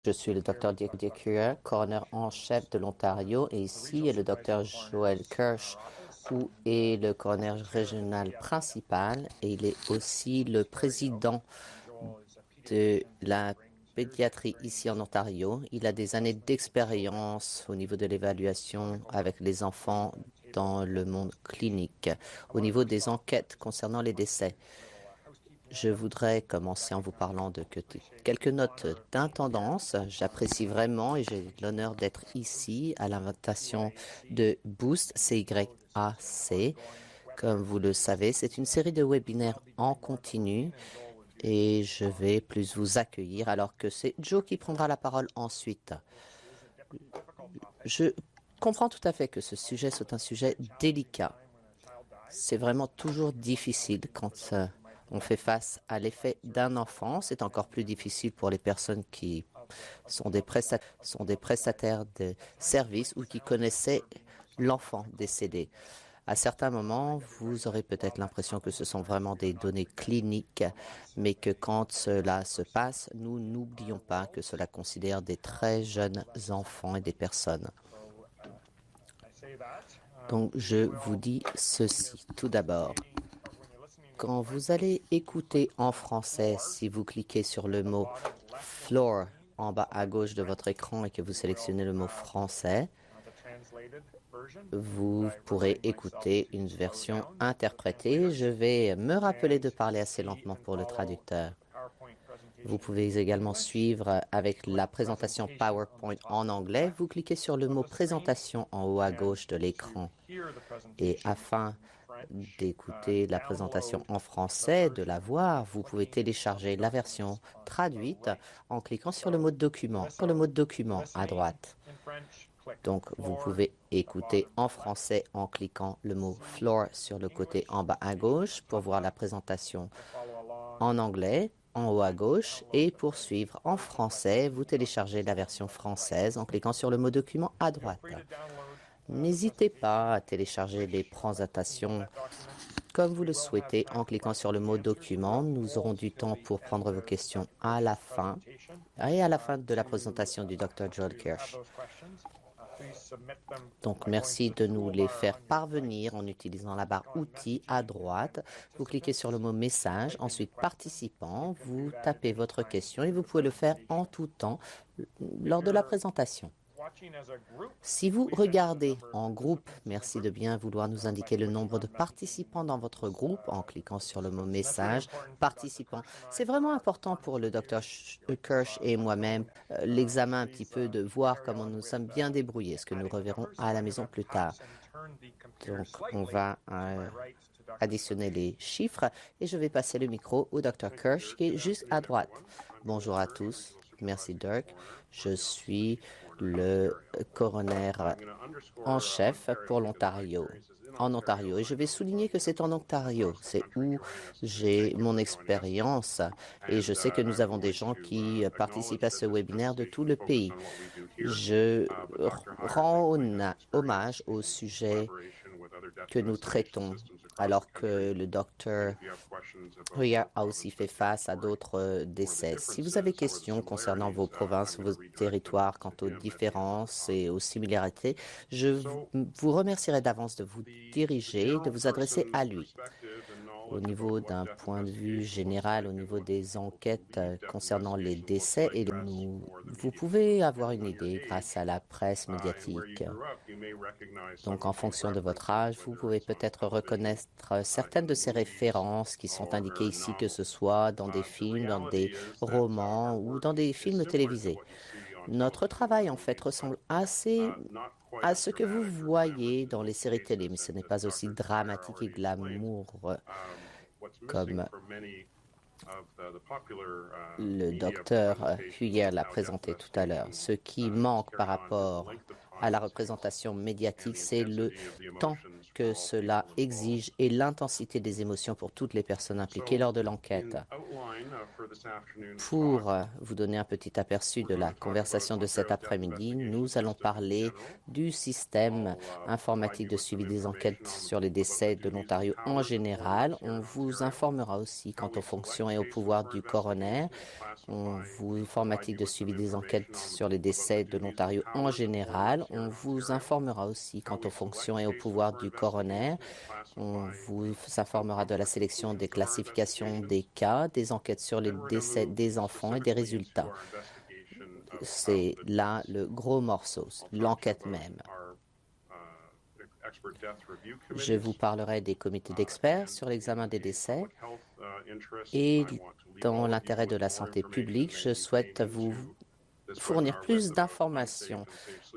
Je suis le Dr. Dick Currier, coroner en chef de l'Ontario, et ici est le Dr. Joel Kirsch, où est le coroner régional principal, et il est aussi le président de la pédiatrie ici en Ontario. Il a des années d'expérience au niveau de l'évaluation avec les enfants dans le monde clinique, au niveau des enquêtes concernant les décès. Je voudrais commencer en vous parlant de quelques notes d'intendance. J'apprécie vraiment et j'ai l'honneur d'être ici à l'invitation de Boost CYAC. Comme vous le savez, c'est une série de webinaires en continu et je vais plus vous accueillir alors que c'est Joe qui prendra la parole ensuite. Je comprends tout à fait que ce sujet soit un sujet délicat. C'est vraiment toujours difficile quand on fait face à l'effet d'un enfant. C'est encore plus difficile pour les personnes qui sont des prestataires de services ou qui connaissaient l'enfant décédé. À certains moments, vous aurez peut-être l'impression que ce sont vraiment des données cliniques, mais que quand cela se passe, nous n'oublions pas que cela considère des très jeunes enfants et des personnes. Donc, je vous dis ceci. Tout d'abord, quand vous allez écouter en français, si vous cliquez sur le mot floor en bas à gauche de votre écran et que vous sélectionnez le mot français, vous pourrez écouter une version interprétée. Je vais me rappeler de parler assez lentement pour le traducteur. Vous pouvez également suivre avec la présentation PowerPoint en anglais. Vous cliquez sur le mot présentation en haut à gauche de l'écran. Et afin d'écouter la présentation en français, de la voir, vous pouvez télécharger la version traduite en cliquant sur le mot document, à droite. Donc, vous pouvez écouter en français en cliquant le mot floor sur le côté en bas à gauche pour voir la présentation en anglais en haut à gauche et pour suivre en français, vous téléchargez la version française en cliquant sur le mot document à droite. N'hésitez pas à télécharger les présentations comme vous le souhaitez en cliquant sur le mot document. Nous aurons du temps pour prendre vos questions à la fin et à la fin de la présentation du Dr. Joel Kirsch. Donc, merci de nous les faire parvenir en utilisant la barre outils à droite. Vous cliquez sur le mot message, ensuite participant, vous tapez votre question et vous pouvez le faire en tout temps lors de la présentation. Si vous regardez en groupe, merci de bien vouloir nous indiquer le nombre de participants dans votre groupe en cliquant sur le mot message participants. C'est vraiment important pour le Dr. Kirsch et moi-même, l'examen un petit peu de voir comment nous sommes bien débrouillés, ce que nous reverrons à la maison plus tard. Donc, on va additionner les chiffres et je vais passer le micro au Dr. Kirsch qui est juste à droite. Bonjour à tous. Merci, Dirk. Je suis le coroner en chef pour l'Ontario, en Ontario. Et je vais souligner que c'est en Ontario. C'est où j'ai mon expérience. Et je sais que nous avons des gens qui participent à ce webinaire de tout le pays. Je rends hommage au sujet que nous traitons, alors que le docteur Ria a aussi fait face à d'autres décès. Si vous avez questions concernant vos provinces, vos territoires, quant aux différences et aux similarités, je vous remercierai d'avance de vous diriger, de vous adresser à lui. Au niveau d'un point de vue général, au niveau des enquêtes concernant les décès, et vous pouvez avoir une idée grâce à la presse médiatique. Donc, en fonction de votre âge, vous pouvez peut-être reconnaître certaines de ces références qui sont indiquées ici, que ce soit dans des films, dans des romans ou dans des films télévisés. Notre travail, en fait, ressemble assez à ce que vous voyez dans les séries télé, mais ce n'est pas aussi dramatique et glamour comme le docteur Huyer l'a présenté tout à l'heure. Ce qui manque par rapport à la représentation médiatique, c'est le temps que cela exige et l'intensité des émotions pour toutes les personnes impliquées lors de l'enquête. Pour vous donner un petit aperçu de la conversation de cet après-midi, nous allons parler du système informatique de suivi des enquêtes sur les décès de l'Ontario en général. On vous informera aussi quant aux fonctions et aux pouvoirs du coroner. On vous informatique de suivi des enquêtes sur les décès de l'Ontario en général. On vous informera aussi quant aux fonctions et aux pouvoirs du coroner. On vous informera de la sélection des classifications des cas, des enquêtes sur les décès des enfants et des résultats. C'est là le gros morceau, l'enquête même. Je vous parlerai des comités d'experts sur l'examen des décès et dans l'intérêt de la santé publique, je souhaite vous fournir plus d'informations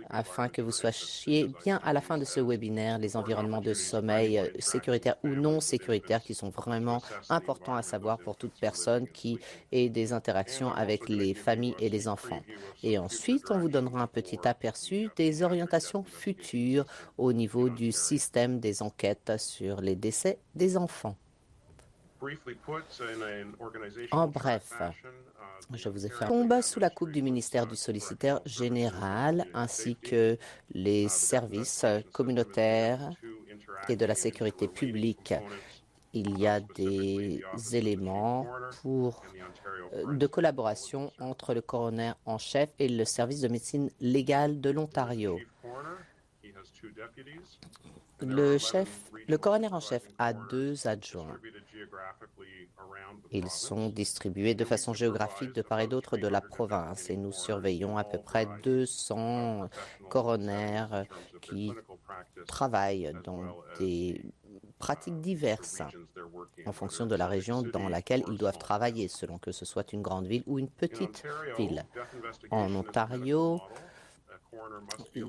afin que vous soyez bien à la fin de ce webinaire les environnements de sommeil sécuritaires ou non sécuritaires qui sont vraiment importants à savoir pour toute personne qui ait des interactions avec les familles et les enfants. Et ensuite, on vous donnera un petit aperçu des orientations futures au niveau du système des enquêtes sur les décès des enfants. En bref, je vous ai fait un combat sous la coupe du ministère du solliciteur général ainsi que les services communautaires et de la sécurité publique. Il y a des éléments de collaboration entre le coroner en chef et le service de médecine légale de l'Ontario. Le coroner en chef a 2 adjoints. Ils sont distribués de façon géographique de part et d'autre de la province et nous surveillons à peu près 200 coroners qui travaillent dans des pratiques diverses en fonction de la région dans laquelle ils doivent travailler, selon que ce soit une grande ville ou une petite ville. En Ontario,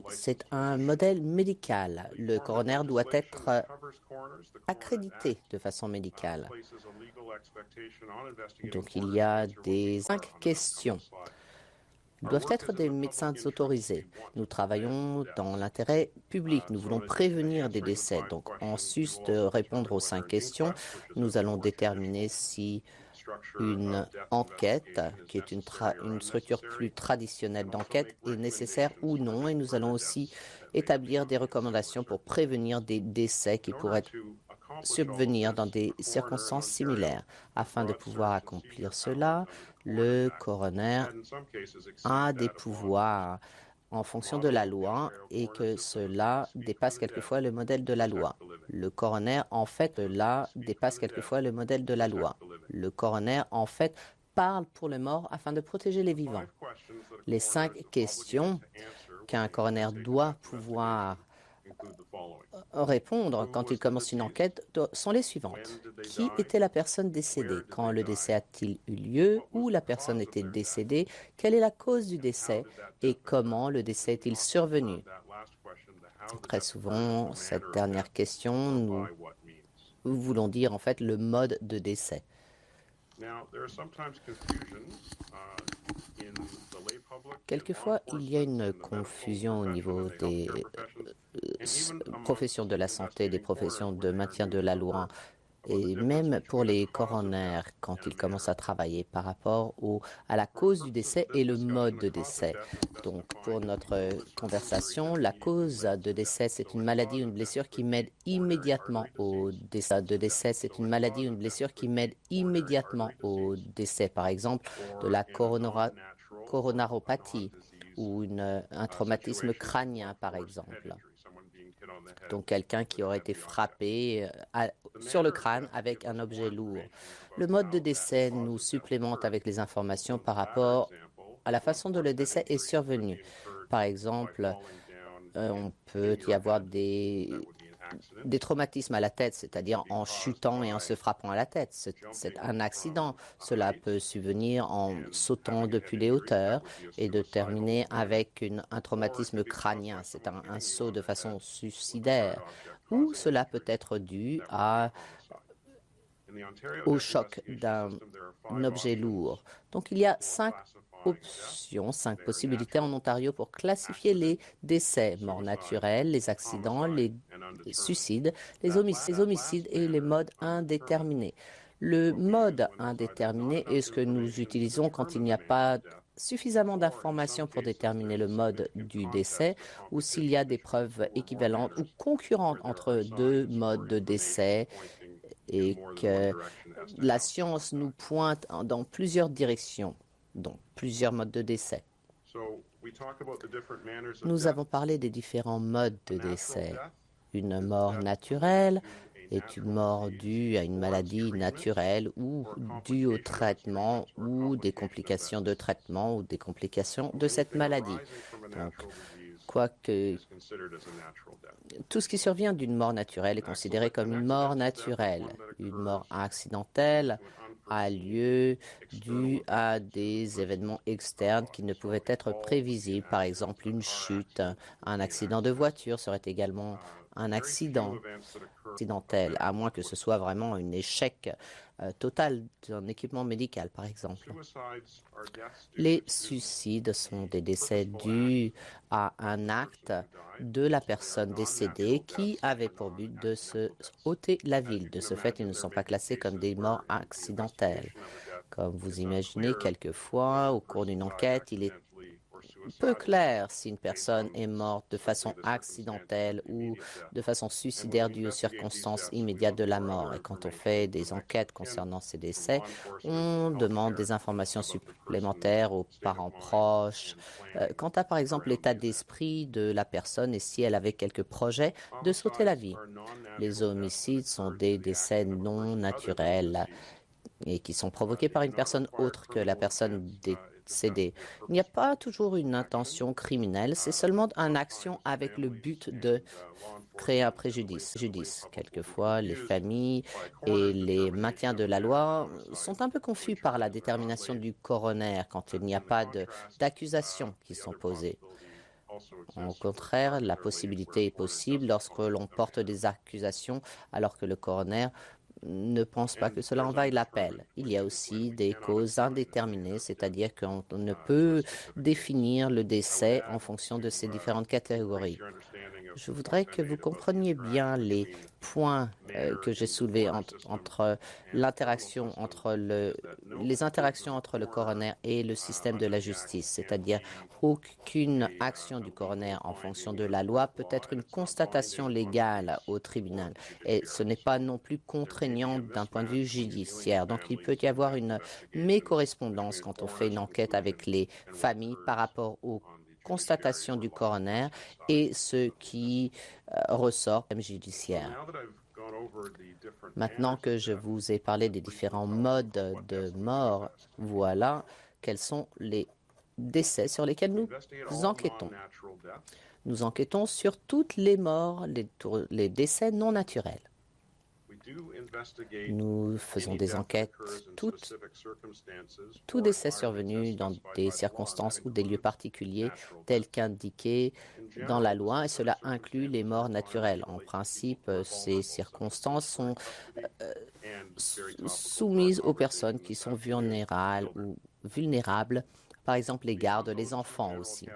c'est un modèle médical. Le coroner doit être accrédité de façon médicale. Donc, il y a des 5 questions. Ils doivent être des médecins autorisés. Nous travaillons dans l'intérêt public. Nous voulons prévenir des décès. Donc, en sus de répondre aux 5 questions, nous allons déterminer si une enquête, qui est une structure plus traditionnelle d'enquête, est nécessaire ou non. Et nous allons aussi établir des recommandations pour prévenir des décès qui pourraient subvenir dans des circonstances similaires. Afin de pouvoir accomplir cela, le coroner a des pouvoirs en fonction de la loi et que cela dépasse quelquefois le modèle de la loi. Le coroner, en fait, dépasse quelquefois le modèle de la loi. Le coroner, en fait, parle pour les morts afin de protéger les vivants. Les 5 questions qu'un coroner doit pouvoir répondre quand il commence une enquête sont les suivantes. Qui était la personne décédée? Quand le décès a-t-il eu lieu? Où la personne était décédée? Quelle est la cause du décès? Et comment le décès est-il survenu? Très souvent, cette dernière question, nous voulons dire en fait le mode de décès. Quelquefois, il y a une confusion au niveau des professions de la santé, des professions de maintien de la loi, et même pour les coroners quand ils commencent à travailler par rapport à la cause du décès et le mode de décès. Donc, pour notre conversation, la cause de décès, c'est une maladie ou une blessure qui mène immédiatement au décès. De décès, c'est une maladie ou une blessure qui mène immédiatement au décès. Par exemple, de la coronaropathie ou un traumatisme crânien, par exemple. Donc, quelqu'un qui aurait été frappé sur le crâne avec un objet lourd. Le mode de décès nous supplémente avec les informations par rapport à la façon dont le décès est survenu. Par exemple, on peut y avoir des traumatismes à la tête, c'est-à-dire en chutant et en se frappant à la tête. C'est un accident. Cela peut subvenir en sautant depuis les hauteurs et de terminer avec un traumatisme crânien. C'est un saut de façon suicidaire. Ou cela peut être dû au choc d'un objet lourd. Donc, il y a 5 options, 5 possibilités en Ontario pour classifier les décès, morts naturels, les accidents, les suicides, les homicides et les modes indéterminés. Le mode indéterminé est ce que nous utilisons quand il n'y a pas suffisamment d'informations pour déterminer le mode du décès ou s'il y a des preuves équivalentes ou concurrentes entre deux modes de décès et que la science nous pointe dans plusieurs directions, donc plusieurs modes de décès. Nous avons parlé des différents modes de décès. Une mort naturelle est une mort due à une maladie naturelle ou due au traitement ou des complications de traitement ou des complications de cette maladie. Donc, quoique tout ce qui survient d'une mort naturelle est considéré comme une mort naturelle. Une mort accidentelle a lieu dû à des événements externes qui ne pouvaient être prévisibles. Par exemple, une chute, un accident de voiture serait également un accident accidentel, à moins que ce soit vraiment un échec total d'un équipement médical, par exemple. Les suicides sont des décès dus à un acte de la personne décédée qui avait pour but de se ôter la vie. De ce fait, ils ne sont pas classés comme des morts accidentelles. Comme vous imaginez, quelquefois, au cours d'une enquête, il est peu clair si une personne est morte de façon accidentelle ou de façon suicidaire due aux circonstances immédiates de la mort. Et quand on fait des enquêtes concernant ces décès, on demande des informations supplémentaires aux parents proches. Quant à, par exemple, l'état d'esprit de la personne et si elle avait quelques projets de sauter la vie. Les homicides sont des décès non naturels et qui sont provoqués par une personne autre que la personne décédée. Il n'y a pas toujours une intention criminelle, c'est seulement une action avec le but de créer un préjudice. Quelquefois, les familles et les maintiens de la loi sont un peu confus par la détermination du coroner quand il n'y a pas d'accusations qui sont posées. Au contraire, la possibilité est possible lorsque l'on porte des accusations alors que le coroner ne pense pas que cela en vaille l'appel. Il y a aussi des causes indéterminées, c'est-à-dire qu'on ne peut définir le décès en fonction de ces différentes catégories. Je voudrais que vous compreniez bien les points que j'ai soulevés entre l'interaction les interactions entre le coroner et le système de la justice, c'est-à-dire aucune action du coroner en fonction de la loi peut être une constatation légale au tribunal et ce n'est pas non plus contraignant d'un point de vue judiciaire. Donc il peut y avoir une mécorrespondance quand on fait une enquête avec les familles par rapport aux constatation du coroner et ce qui ressort comme judiciaire. Maintenant que je vous ai parlé des différents modes de mort, voilà quels sont les décès sur lesquels nous enquêtons. Nous enquêtons sur toutes les morts, les décès non naturels. Nous faisons des enquêtes, tout décès survenu dans des circonstances ou des lieux particuliers tels qu'indiqués dans la loi, et cela inclut les morts naturelles. En principe, ces circonstances sont soumises aux personnes qui sont vulnérables, par exemple les gardes, les enfants aussi.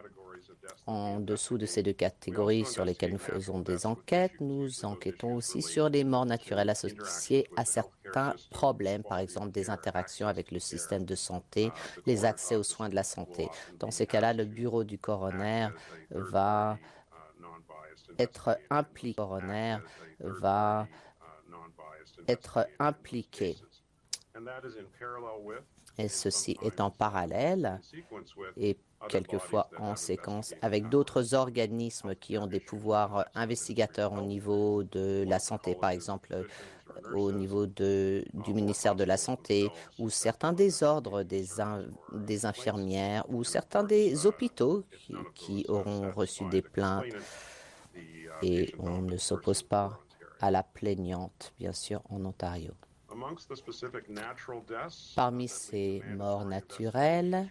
En dessous de ces deux catégories sur lesquelles nous faisons des enquêtes, nous enquêtons aussi sur les morts naturelles associées à certains problèmes, par exemple des interactions avec le système de santé, les accès aux soins de la santé. Dans ces cas-là, le bureau du coroner va être impliqué. Et ceci est en parallèle et quelquefois en séquence avec d'autres organismes qui ont des pouvoirs investigateurs au niveau de la santé, par exemple au niveau du ministère de la Santé ou certains des ordres des infirmières ou certains des hôpitaux qui auront reçu des plaintes et on ne s'oppose pas à la plaignante, bien sûr, en Ontario. Parmi ces morts naturelles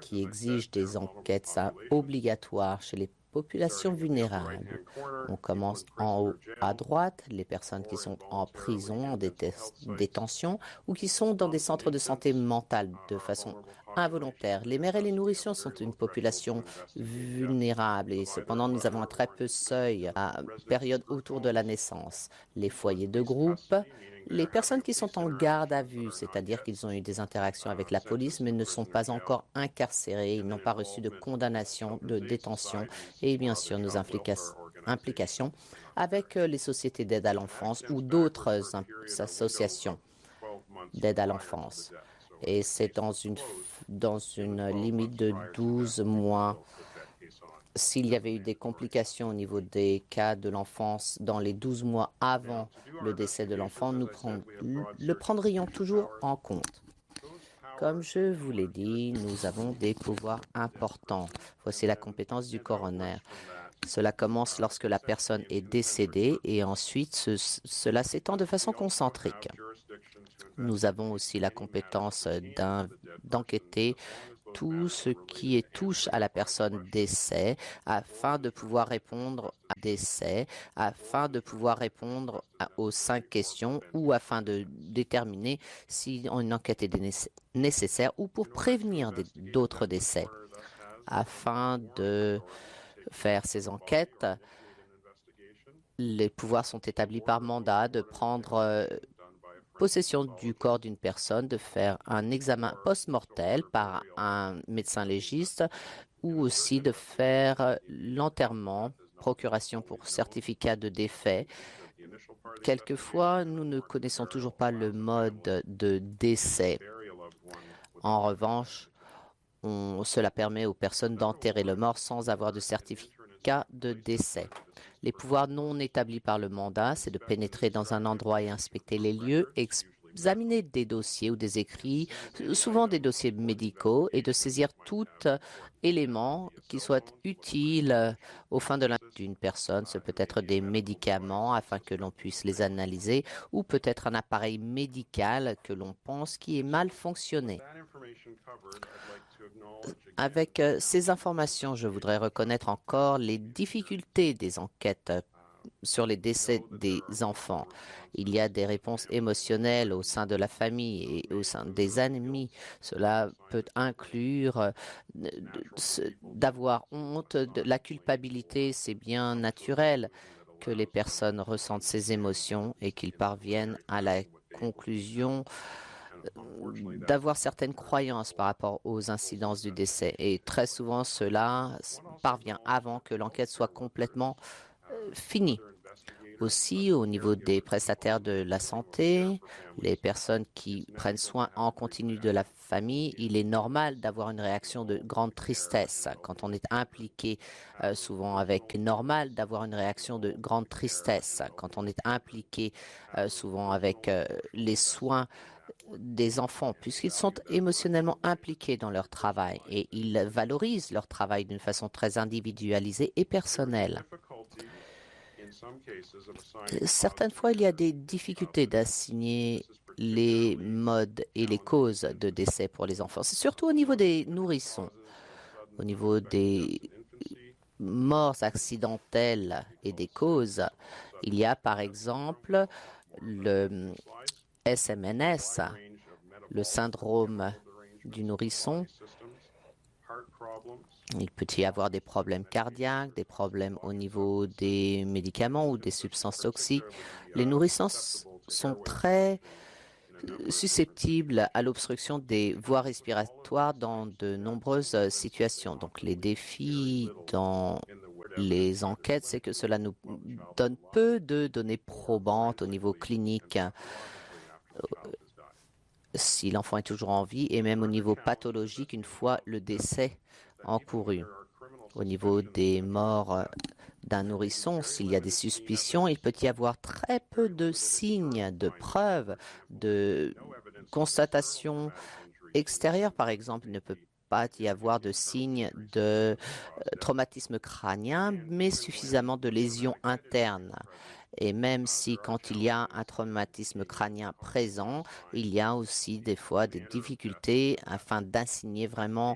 qui exigent des enquêtes obligatoires chez les populations vulnérables, on commence en haut à droite, les personnes qui sont en prison, en détention ou qui sont dans des centres de santé mentale de façon involontaire. Les mères et les nourrissons sont une population vulnérable et cependant nous avons un très peu seuil à période autour de la naissance. Les foyers de groupe, les personnes qui sont en garde à vue, c'est-à-dire qu'ils ont eu des interactions avec la police mais ne sont pas encore incarcérés, ils n'ont pas reçu de condamnation, de détention et bien sûr nos implications avec les sociétés d'aide à l'enfance ou d'autres associations d'aide à l'enfance. Et c'est dans une limite de 12 mois. S'il y avait eu des complications au niveau des cas de l'enfance dans les 12 mois avant le décès de l'enfant, nous le prendrions toujours en compte. Comme je vous l'ai dit, nous avons des pouvoirs importants. Voici la compétence du coroner. Cela commence lorsque la personne est décédée et ensuite cela s'étend de façon concentrique. Nous avons aussi la compétence d'enquêter tout ce qui touche à la personne décès afin de pouvoir répondre à décès, afin de pouvoir répondre aux 5 questions ou afin de déterminer si une enquête est nécessaire ou pour prévenir d'autres décès. Afin de faire ces enquêtes, les pouvoirs sont établis par mandat de prendre possession du corps d'une personne, de faire un examen post-mortel par un médecin légiste ou aussi de faire l'enterrement, procuration pour certificat de décès. Quelquefois, nous ne connaissons toujours pas le mode de décès. En revanche, cela permet aux personnes d'enterrer le mort sans avoir de certificat de décès. Les pouvoirs non établis par le mandat, c'est de pénétrer dans un endroit et inspecter les lieux, examiner des dossiers ou des écrits, souvent des dossiers médicaux, et de saisir tout élément qui soit utile aux fins de d'une personne. Ce peut être des médicaments afin que l'on puisse les analyser ou peut-être un appareil médical que l'on pense qui est mal fonctionné. Avec ces informations, je voudrais reconnaître encore les difficultés des enquêtes sur les décès des enfants. Il y a des réponses émotionnelles au sein de la famille et au sein des amis. Cela peut inclure d'avoir honte, la culpabilité, c'est bien naturel que les personnes ressentent ces émotions et qu'ils parviennent à la conclusion d'avoir certaines croyances par rapport aux incidences du décès. Et très souvent, cela parvient avant que l'enquête soit complètement finie. Aussi, au niveau des prestataires de la santé, les personnes qui prennent soin en continu de la famille, il est normal d'avoir une réaction de grande tristesse. Quand on est impliqué souvent avec normal d'avoir une réaction de grande tristesse. Quand on est impliqué souvent avec les soins des enfants, puisqu'ils sont émotionnellement impliqués dans leur travail et ils valorisent leur travail d'une façon très individualisée et personnelle. Certaines fois, il y a des difficultés d'assigner les modes et les causes de décès pour les enfants. C'est surtout au niveau des nourrissons, au niveau des morts accidentelles et des causes. Il y a par exemple le SMNS, le syndrome du nourrisson. Il peut y avoir des problèmes cardiaques, des problèmes au niveau des médicaments ou des substances toxiques. Les nourrissons sont très susceptibles à l'obstruction des voies respiratoires dans de nombreuses situations. Donc, les défis dans les enquêtes, c'est que cela nous donne peu de données probantes au niveau clinique si l'enfant est toujours en vie et même au niveau pathologique une fois le décès encouru. Au niveau des morts d'un nourrisson, s'il y a des suspicions, il peut y avoir très peu de signes, de preuves, de constatations extérieures, par exemple. Il ne peut pas y avoir de signes de traumatisme crânien, mais suffisamment de lésions internes. Et même si quand il y a un traumatisme crânien présent, il y a aussi des fois des difficultés afin d'assigner vraiment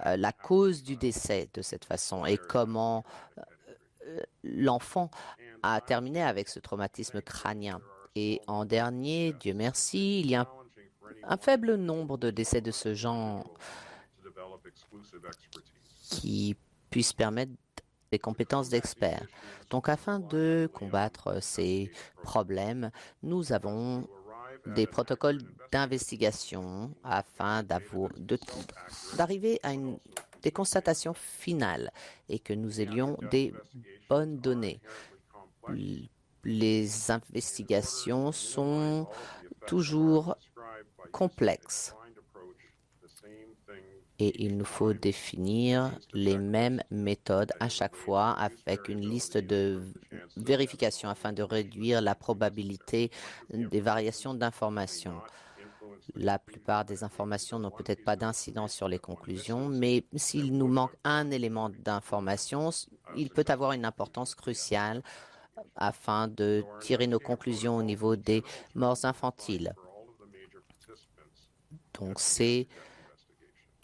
la cause du décès de cette façon et comment l'enfant a terminé avec ce traumatisme crânien. Et en dernier, Dieu merci, il y a un faible nombre de décès de ce genre qui puisse permettre des compétences d'experts. Donc, afin de combattre ces problèmes, nous avons des protocoles d'investigation afin d'arriver à des constatations finales et que nous ayons des bonnes données. Les investigations sont toujours complexes et il nous faut définir les mêmes méthodes à chaque fois avec une liste de vérification afin de réduire la probabilité des variations d'informations. La plupart des informations n'ont peut-être pas d'incidence sur les conclusions, mais s'il nous manque un élément d'information, il peut avoir une importance cruciale afin de tirer nos conclusions au niveau des morts infantiles. Donc, ces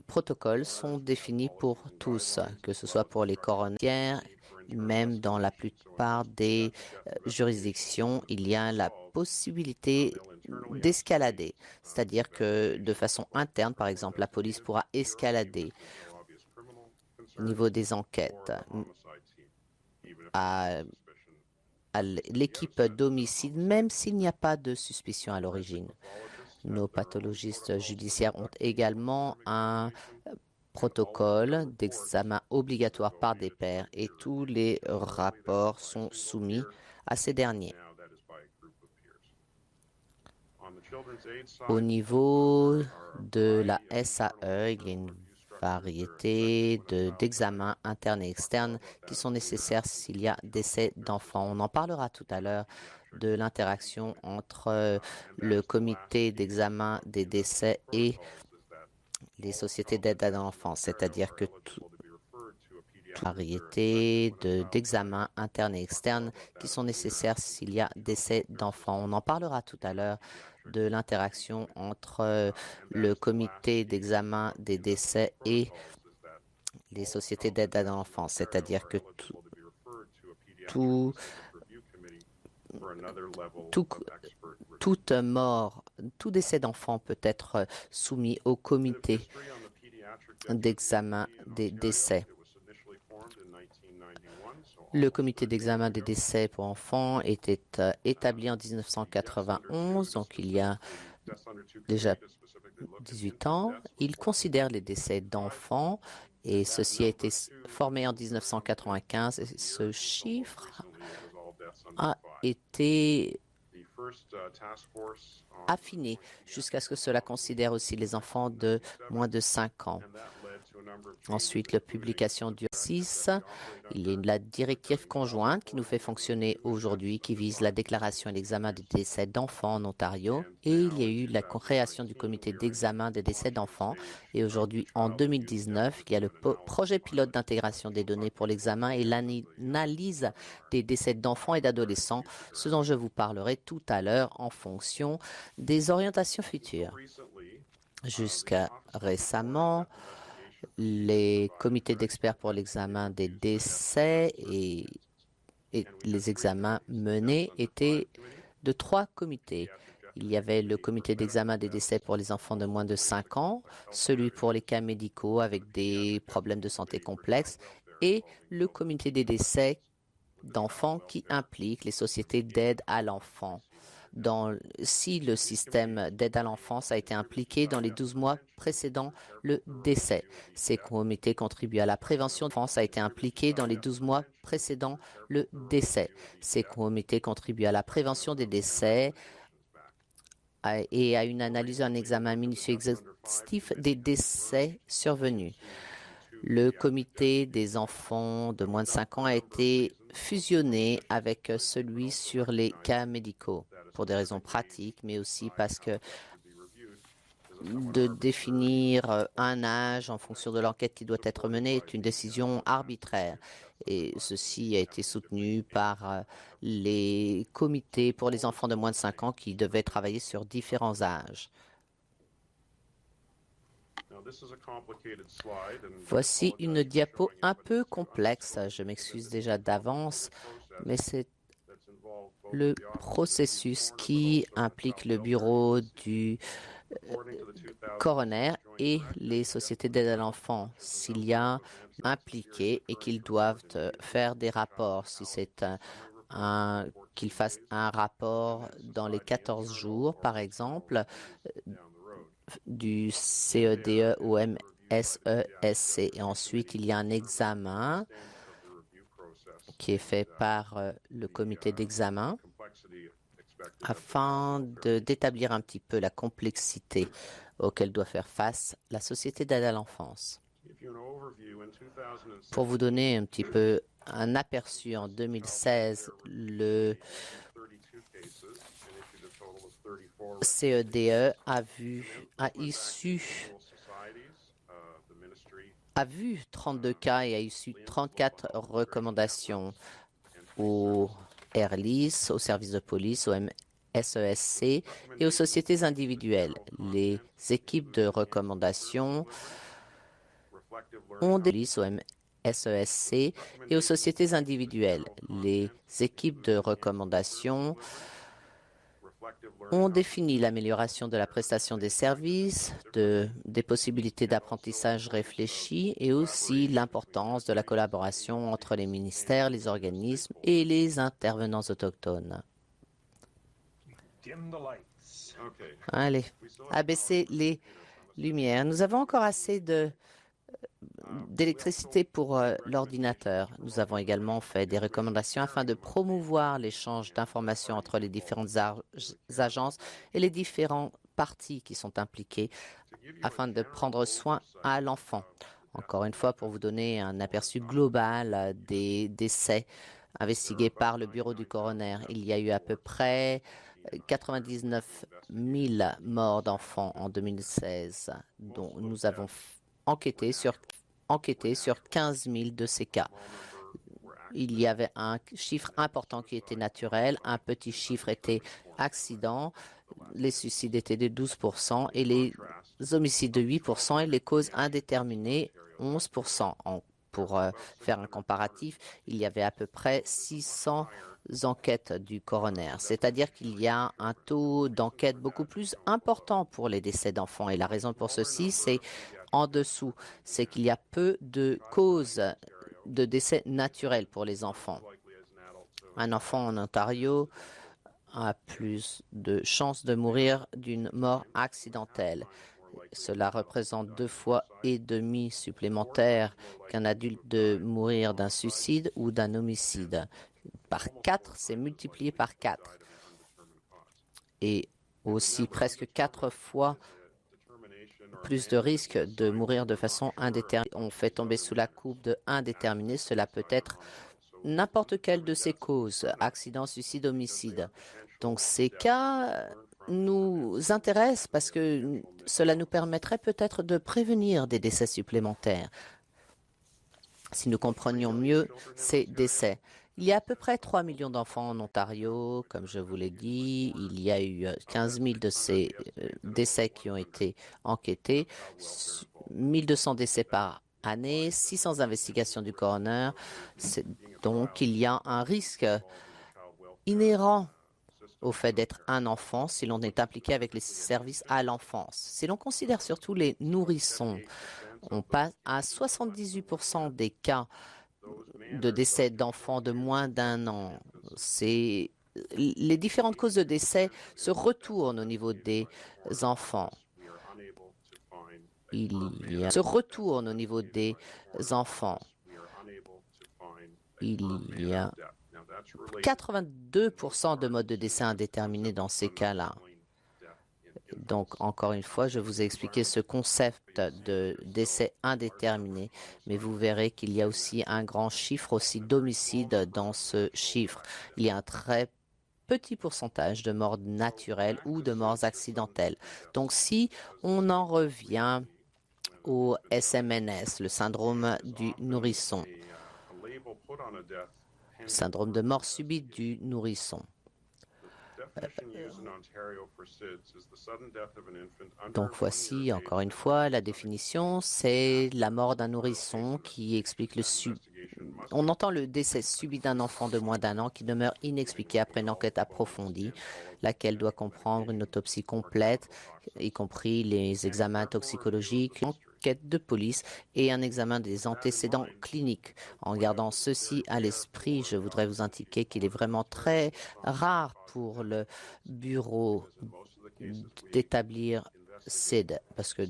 protocoles sont définis pour tous, que ce soit pour les coronaires, même dans la plupart des juridictions, il y a la possibilité d'escalader, c'est-à-dire que de façon interne, par exemple, la police pourra escalader au niveau des enquêtes à l'équipe d'homicide, même s'il n'y a pas de suspicion à l'origine. Nos pathologistes judiciaires ont également un protocole d'examen obligatoire par des pairs et tous les rapports sont soumis à ces derniers. Au niveau de la SAE, il y a une variété d'examens internes et externes qui sont nécessaires s'il y a décès d'enfants. On en parlera tout à l'heure de l'interaction entre le comité d'examen des décès et les sociétés d'aide à l'enfance, c'est-à-dire que variété d'examens internes et externes qui sont nécessaires s'il y a décès d'enfants. On en parlera tout à l'heure de l'interaction entre le comité d'examen des décès et les sociétés d'aide à l'enfance, c'est-à-dire que toute mort, tout décès d'enfant peut être soumis au comité d'examen des décès. Le comité d'examen des décès pour enfants était établi en 1991, donc il y a déjà 18 ans. Il considère les décès d'enfants et ceci a été formé en 1995 et ce chiffre a été affiné jusqu'à ce que cela considère aussi les enfants de moins de 5 ans. Ensuite, la publication du 6, il y a la directive conjointe qui nous fait fonctionner aujourd'hui, qui vise la déclaration et l'examen des décès d'enfants en Ontario. Et il y a eu la création du comité d'examen des décès d'enfants. Et aujourd'hui, en 2019, il y a le projet pilote d'intégration des données pour l'examen et l'analyse des décès d'enfants et d'adolescents, ce dont je vous parlerai tout à l'heure en fonction des orientations futures. Jusqu'à récemment, les comités d'experts pour l'examen des décès et les examens menés étaient de 3 comités. Il y avait le comité d'examen des décès pour les enfants de moins de 5 ans, celui pour les cas médicaux avec des problèmes de santé complexes et le comité des décès d'enfants qui implique les sociétés d'aide à l'enfant. Si le système d'aide à l'enfance a été impliqué dans les 12 mois précédant le décès. Ces comités contribuent à la prévention de l'enfance a été impliqué dans les 12 mois précédant le décès. Ces comités contribuent à la prévention des décès et à une analyse et un examen minutieux exhaustif des décès survenus. Le comité des enfants de moins de 5 ans a été fusionné avec celui sur les cas médicaux pour des raisons pratiques, mais aussi parce que de définir un âge en fonction de l'enquête qui doit être menée est une décision arbitraire. Et ceci a été soutenu par les comités pour les enfants de moins de 5 ans qui devaient travailler sur différents âges. Voici une diapo un peu complexe. Je m'excuse déjà d'avance, mais c'est le processus qui implique le bureau du coroner et les sociétés d'aide à l'enfant s'il y a impliqués et qu'ils doivent faire des rapports. Si c'est qu'ils fassent un rapport dans les 14 jours, par exemple, du CEDE au MSESC. Et ensuite, il y a un examen qui est fait par le comité d'examen afin d'établir un petit peu la complexité auquel doit faire face la société d'aide à l'enfance. Pour vous donner un petit peu un aperçu, en 2016, le CEDE a vu 32 cas et a issu 34 recommandations au AirLease, au service de police, au MSESC et aux sociétés individuelles. Les équipes de recommandation ont des polices au MSESC et aux sociétés individuelles. Les équipes de recommandation ont défini l'amélioration de la prestation des services, des possibilités d'apprentissage réfléchi et aussi l'importance de la collaboration entre les ministères, les organismes et les intervenants autochtones. Allez, abaissez les lumières. Nous avons encore assez d'électricité pour l'ordinateur. Nous avons également fait des recommandations afin de promouvoir l'échange d'informations entre les différentes agences et les différents partis qui sont impliqués afin de prendre soin à l'enfant. Encore une fois, pour vous donner un aperçu global des décès investigués par le bureau du coroner, il y a eu à peu près 99 000 morts d'enfants en 2016, dont nous avons enquêté sur 15 000 de ces cas. Il y avait un chiffre important qui était naturel, un petit chiffre était accident, les suicides étaient de 12 % et les homicides de 8 % et les causes indéterminées 11 %. Pour faire un comparatif, il y avait à peu près 600 enquêtes du coroner, c'est-à-dire qu'il y a un taux d'enquête beaucoup plus important pour les décès d'enfants. Et la raison pour ceci, c'est en dessous, c'est qu'il y a peu de causes de décès naturels pour les enfants. Un enfant en Ontario a plus de chances de mourir d'une mort accidentelle. Cela représente 2,5 fois supplémentaires qu'un adulte de mourir d'un suicide ou d'un homicide. Par 4, c'est multiplié par 4. Et aussi presque 4 fois plus de risques de mourir de façon indéterminée. On fait tomber sous la coupe de indéterminé. Cela peut être n'importe quelle de ces causes, accident, suicide, homicide. Donc ces cas nous intéressent parce que cela nous permettrait peut-être de prévenir des décès supplémentaires si nous comprenions mieux ces décès. Il y a à peu près 3 millions d'enfants en Ontario, comme je vous l'ai dit. Il y a eu 15 000 de ces décès qui ont été enquêtés, 1 200 décès par année, 600 investigations du coroner. Donc, il y a un risque inhérent au fait d'être un enfant si l'on est impliqué avec les services à l'enfance. Si l'on considère surtout les nourrissons, on passe à 78 % des cas de décès d'enfants de moins d'1 an. Les différentes causes de décès se retournent au niveau des enfants. Se retourne au niveau des enfants. Il y a 82 % de modes de décès indéterminés dans ces cas-là. Donc, encore une fois, je vous ai expliqué ce concept de décès indéterminé, mais vous verrez qu'il y a aussi un grand chiffre aussi d'homicides dans ce chiffre. Il y a un très petit pourcentage de morts naturelles ou de morts accidentelles. Donc, si on en revient au SMNS, le syndrome du nourrisson, syndrome de mort subite du nourrisson. Donc voici encore une fois la définition, c'est la mort d'un nourrisson qui explique On entend le décès subit d'un enfant de moins d'un an qui demeure inexpliqué après une enquête approfondie, laquelle doit comprendre une autopsie complète, y compris les examens toxicologiques, une enquête de police et un examen des antécédents cliniques. En gardant ceci à l'esprit, je voudrais vous indiquer qu'il est vraiment très rare pour le bureau d'établir CID, parce que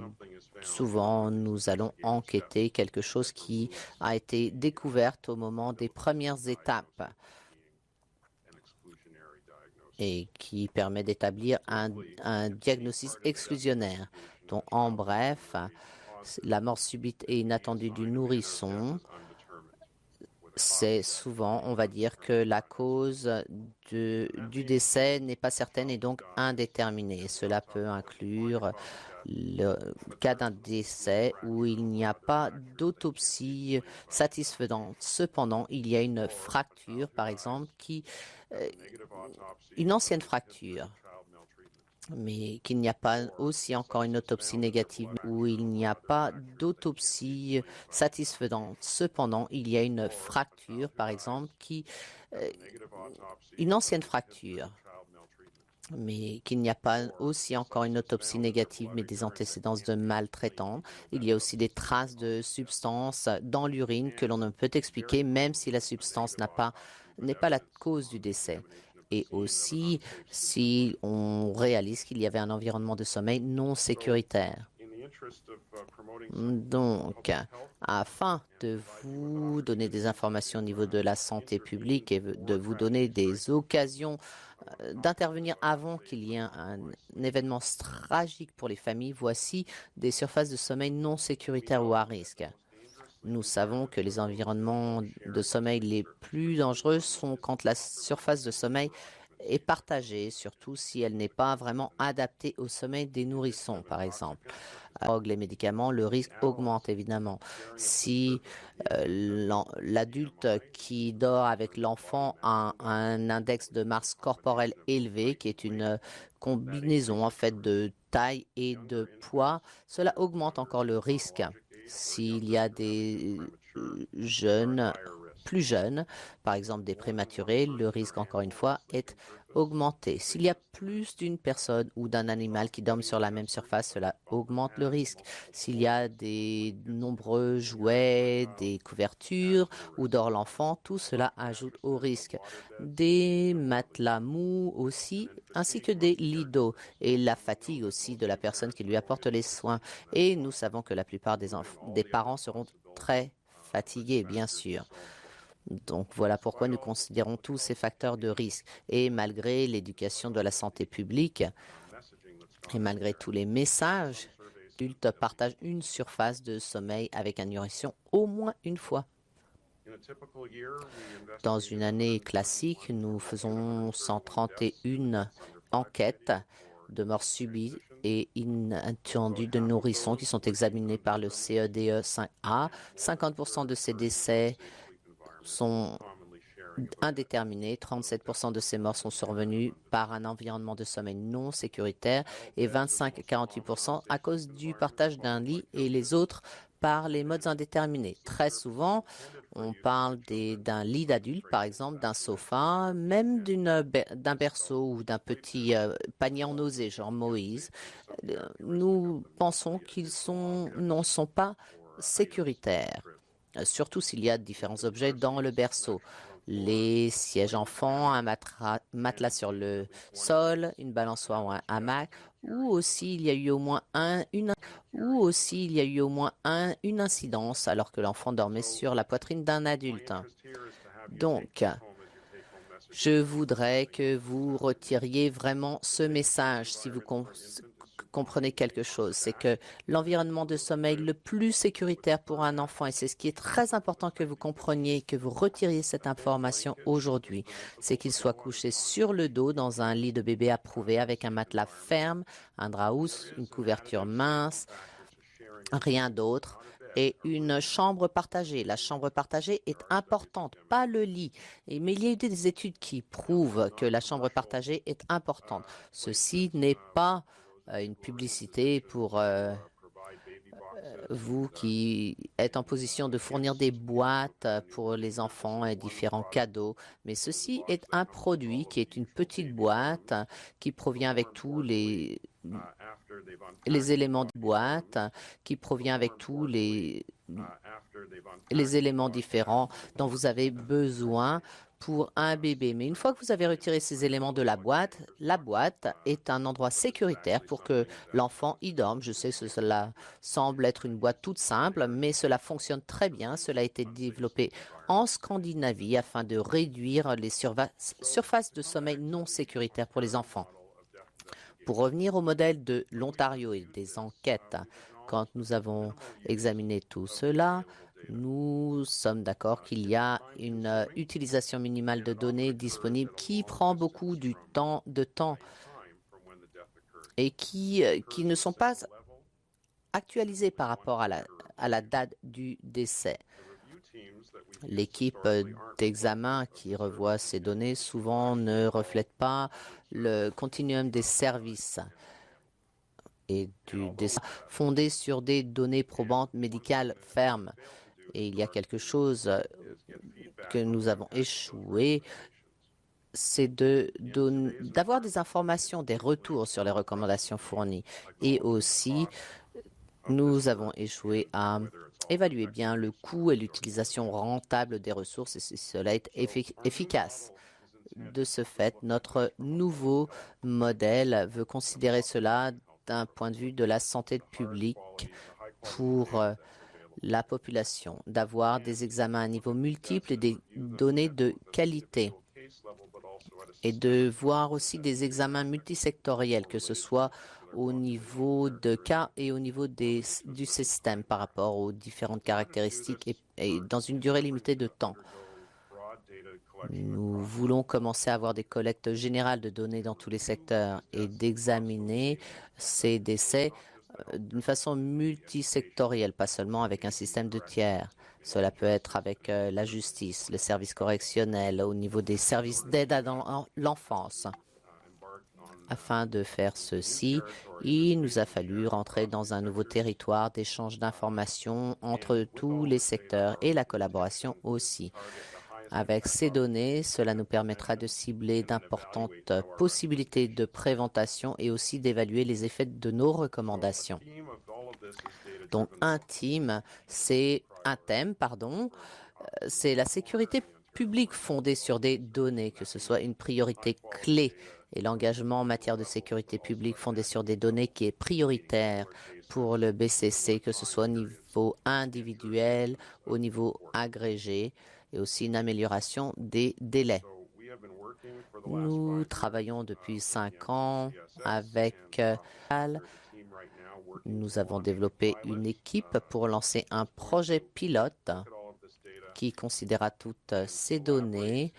souvent nous allons enquêter quelque chose qui a été découverte au moment des premières étapes et qui permet d'établir un diagnostic exclusionnaire. Donc, en bref, la mort subite et inattendue du nourrisson, c'est souvent, on va dire, que la cause du décès n'est pas certaine et donc indéterminée. Cela peut inclure le cas d'un décès où il n'y a pas d'autopsie satisfaisante. Cependant, il y a une fracture, par exemple, une ancienne fracture, mais qu'il n'y a pas aussi encore une autopsie négative où il n'y a pas d'autopsie satisfaisante. Cependant, il y a une fracture, par exemple, une ancienne fracture, mais qu'il n'y a pas aussi encore une autopsie négative, mais des antécédents de maltraitance. Il y a aussi des traces de substances dans l'urine que l'on ne peut expliquer, même si la substance n'est pas la cause du décès. Et aussi, si on réalise qu'il y avait un environnement de sommeil non sécuritaire. Donc, afin de vous donner des informations au niveau de la santé publique et de vous donner des occasions d'intervenir avant qu'il y ait un événement tragique pour les familles, voici des surfaces de sommeil non sécuritaires ou à risque. Nous savons que les environnements de sommeil les plus dangereux sont quand la surface de sommeil est partagée, surtout si elle n'est pas vraiment adaptée au sommeil des nourrissons, par exemple. Avec les médicaments, le risque augmente évidemment. Si l'adulte qui dort avec l'enfant a un index de masse corporelle élevé, qui est une combinaison en fait de taille et de poids, cela augmente encore le risque. S'il y a des jeunes, plus jeunes, par exemple des prématurés, le risque, encore une fois, est augmenté. S'il y a plus d'une personne ou d'un animal qui dorment sur la même surface, cela augmente le risque. S'il y a des nombreux jouets, des couvertures où dort l'enfant, tout cela ajoute au risque. Des matelas mous aussi, ainsi que des lits d'eau et la fatigue aussi de la personne qui lui apporte les soins. Et nous savons que la plupart des parents seront très fatigués, bien sûr. Donc voilà pourquoi nous considérons tous ces facteurs de risque. Et malgré l'éducation de la santé publique et malgré tous les messages, l'adultes partagent une surface de sommeil avec un nourrisson au moins une fois. Dans une année classique, nous faisons 131 enquêtes de morts subies et inattendues de nourrissons qui sont examinés par le CEDE 5A. 50% de ces décès sont indéterminés. 37% de ces morts sont survenus par un environnement de sommeil non sécuritaire et 25 à 48% à cause du partage d'un lit et les autres par les modes indéterminés. Très souvent, on parle d'un lit d'adulte, par exemple, d'un sofa, même d'un berceau ou d'un petit panier en osier, genre Moïse. Nous pensons qu'ils n'en sont pas sécuritaires, surtout s'il y a différents objets dans le berceau. Les sièges enfants, un matelas sur le sol, une balançoire ou un hamac, ou aussi il y a eu au moins une incidence alors que l'enfant dormait sur la poitrine d'un adulte. Donc, je voudrais que vous retiriez vraiment ce message si vous comprenez quelque chose. C'est que l'environnement de sommeil le plus sécuritaire pour un enfant, et c'est ce qui est très important que vous compreniez, que vous retiriez cette information aujourd'hui, c'est qu'il soit couché sur le dos dans un lit de bébé approuvé avec un matelas ferme, un drap housse, une couverture mince, rien d'autre. Et une chambre partagée. La chambre partagée est importante, pas le lit. Mais il y a eu des études qui prouvent que la chambre partagée est importante. Ceci n'est pas une publicité pour vous qui êtes en position de fournir des boîtes pour les enfants et différents cadeaux, mais ceci est un produit qui est une petite boîte qui provient avec tous les éléments de boîte, qui provient avec tous les éléments différents dont vous avez besoin pour un bébé. Mais une fois que vous avez retiré ces éléments de la boîte est un endroit sécuritaire pour que l'enfant y dorme. Je sais que cela semble être une boîte toute simple, mais cela fonctionne très bien. Cela a été développé en Scandinavie afin de réduire les surfaces de sommeil non sécuritaires pour les enfants. Pour revenir au modèle de l'Ontario et des enquêtes, quand nous avons examiné tout cela, nous sommes d'accord qu'il y a une utilisation minimale de données disponibles qui prend beaucoup de temps et qui ne sont pas actualisées par rapport à la date du décès. L'équipe d'examen qui revoit ces données souvent ne reflète pas le continuum des services et du décès fondé sur des données probantes médicales fermes. Et il y a quelque chose que nous avons échoué, c'est d'avoir des informations, des retours sur les recommandations fournies. Et aussi, nous avons échoué à évaluer bien le coût et l'utilisation rentable des ressources et si cela est efficace. De ce fait, notre nouveau modèle veut considérer cela d'un point de vue de la santé publique pour la population, d'avoir des examens à niveau multiple et des données de qualité et de voir aussi des examens multisectoriels, que ce soit au niveau de cas et au niveau du système par rapport aux différentes caractéristiques et dans une durée limitée de temps. Nous voulons commencer à avoir des collectes générales de données dans tous les secteurs et d'examiner ces décès d'une façon multisectorielle, pas seulement avec un système de tiers. Cela peut être avec la justice, le service correctionnel, au niveau des services d'aide à l'enfance. Afin de faire ceci, il nous a fallu rentrer dans un nouveau territoire d'échange d'informations entre tous les secteurs et la collaboration aussi. Avec ces données, cela nous permettra de cibler d'importantes possibilités de prévention et aussi d'évaluer les effets de nos recommandations. Donc, un thème, c'est la sécurité publique fondée sur des données, que ce soit une priorité clé et l'engagement en matière de sécurité publique fondé sur des données qui est prioritaire pour le BCC, que ce soit au niveau individuel, au niveau agrégé, et aussi une amélioration des délais. Nous travaillons depuis 5 ans avec nous avons développé une équipe pour lancer un projet pilote qui considérera toutes ces données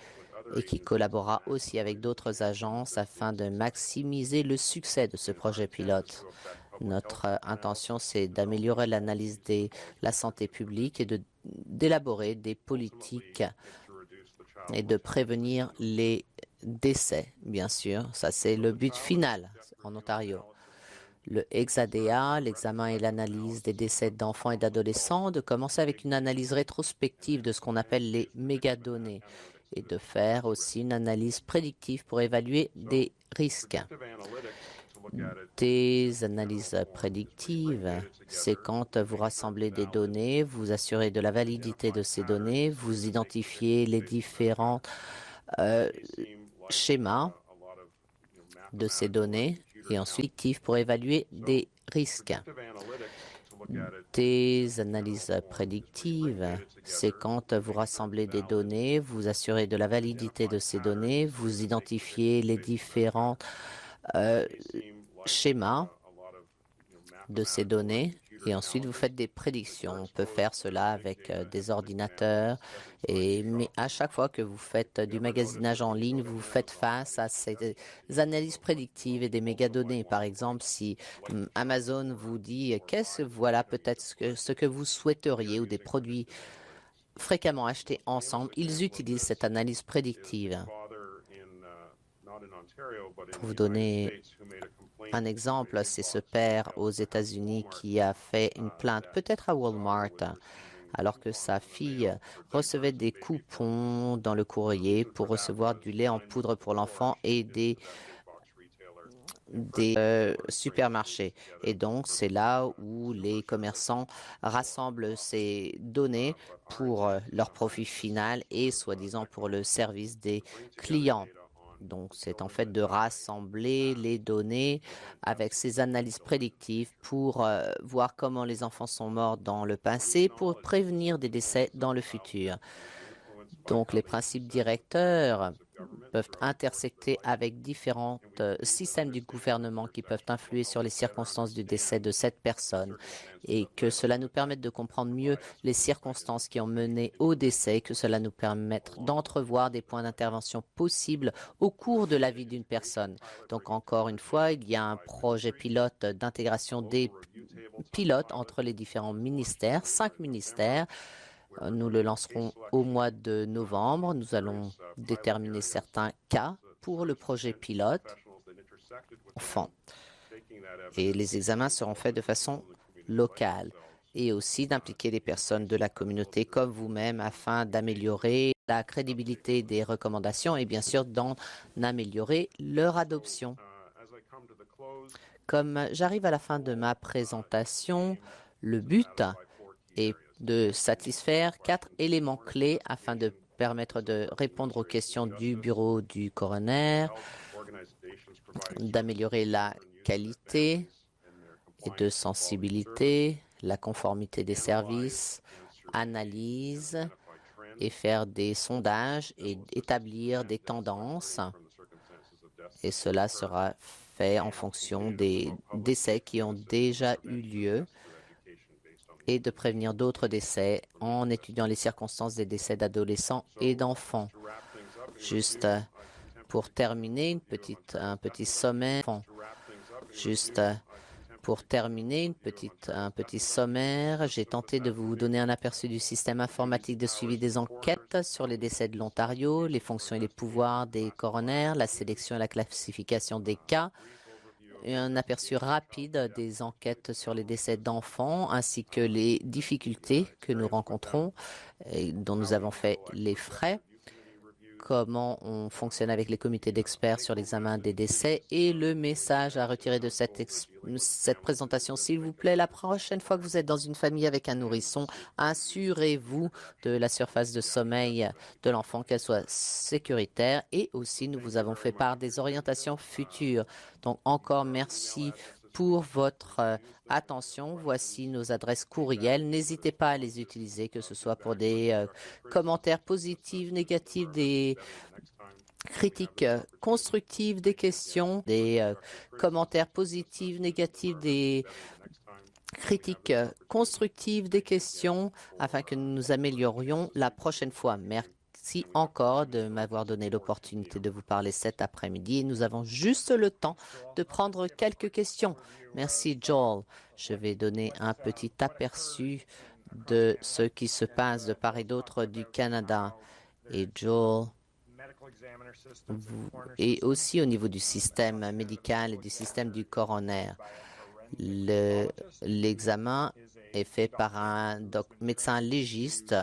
et qui collaborera aussi avec d'autres agences afin de maximiser le succès de ce projet pilote. Notre intention, c'est d'améliorer l'analyse de la santé publique et d'élaborer des politiques et de prévenir les décès, bien sûr. Ça, c'est le but final en Ontario. Le EXADEA, l'examen et l'analyse des décès d'enfants et d'adolescents, de commencer avec une analyse rétrospective de ce qu'on appelle les mégadonnées et de faire aussi une analyse prédictive pour évaluer des risques. Des analyses prédictives, c'est quand vous rassemblez des données, vous assurez de la validité de ces données, vous identifiez les différents schémas de ces données et ensuite pour évaluer des risques. Des analyses prédictives, c'est quand vous rassemblez des données, vous assurez de la validité de ces données, vous identifiez les différents schémas de ces données et ensuite vous faites des prédictions. On peut faire cela avec des ordinateurs, mais à chaque fois que vous faites du magasinage en ligne, vous faites face à ces analyses prédictives et des mégadonnées. Par exemple, si Amazon vous dit voilà peut-être ce que vous souhaiteriez ou des produits fréquemment achetés ensemble, ils utilisent cette analyse prédictive. Pour vous donner Un exemple, c'est ce père aux États-Unis qui a fait une plainte, peut-être à Walmart, alors que sa fille recevait des coupons dans le courrier pour recevoir du lait en poudre pour l'enfant et des supermarchés. Et donc, c'est là où les commerçants rassemblent ces données pour leur profit final et soi-disant pour le service des clients. Donc, c'est en fait de rassembler les données avec ces analyses prédictives pour voir comment les enfants sont morts dans le passé pour prévenir des décès dans le futur. Donc, les principes directeurs peuvent intersecter avec différents systèmes du gouvernement qui peuvent influer sur les circonstances du décès de cette personne et que cela nous permette de comprendre mieux les circonstances qui ont mené au décès, que cela nous permette d'entrevoir des points d'intervention possibles au cours de la vie d'une personne. Donc, encore une fois, il y a un projet pilote d'intégration des pilotes entre les différents ministères, 5 ministères. Nous le lancerons au mois de novembre. Nous allons déterminer certains cas pour le projet pilote enfant. Et les examens seront faits de façon locale et aussi d'impliquer les personnes de la communauté comme vous-même afin d'améliorer la crédibilité des recommandations et bien sûr d'en améliorer leur adoption. Comme j'arrive à la fin de ma présentation, le but est de satisfaire 4 éléments clés afin de permettre de répondre aux questions du bureau du coroner, d'améliorer la qualité et de sensibilité, la conformité des services, analyse et faire des sondages et établir des tendances. Et cela sera fait en fonction des décès qui ont déjà eu lieu et de prévenir d'autres décès en étudiant les circonstances des décès d'adolescents et d'enfants. Juste pour terminer, un petit sommaire. Juste pour terminer, un petit sommaire. J'ai tenté de vous donner un aperçu du système informatique de suivi des enquêtes sur les décès de l'Ontario, les fonctions et les pouvoirs des coroners, la sélection et la classification des cas, et un aperçu rapide des enquêtes sur les décès d'enfants ainsi que les difficultés que nous rencontrons et dont nous avons fait les frais, comment on fonctionne avec les comités d'experts sur l'examen des décès et le message à retirer de cette présentation. S'il vous plaît, la prochaine fois que vous êtes dans une famille avec un nourrisson, assurez-vous de la surface de sommeil de l'enfant, qu'elle soit sécuritaire et aussi nous vous avons fait part des orientations futures. Donc encore merci pour votre attention. Voici nos adresses courriels. N'hésitez pas à les utiliser, que ce soit pour des commentaires positifs, négatifs, des critiques constructives, des questions, des commentaires positifs, négatifs, des critiques constructives, des questions, afin que nous nous améliorions la prochaine fois. Merci encore de m'avoir donné l'opportunité de vous parler cet après-midi. Nous avons juste le temps de prendre quelques questions. Merci, Joel. Je vais donner un petit aperçu de ce qui se passe de part et d'autre du Canada. Et Joel, et aussi au niveau du système médical et du système du coroner. L'examen est fait par un médecin légiste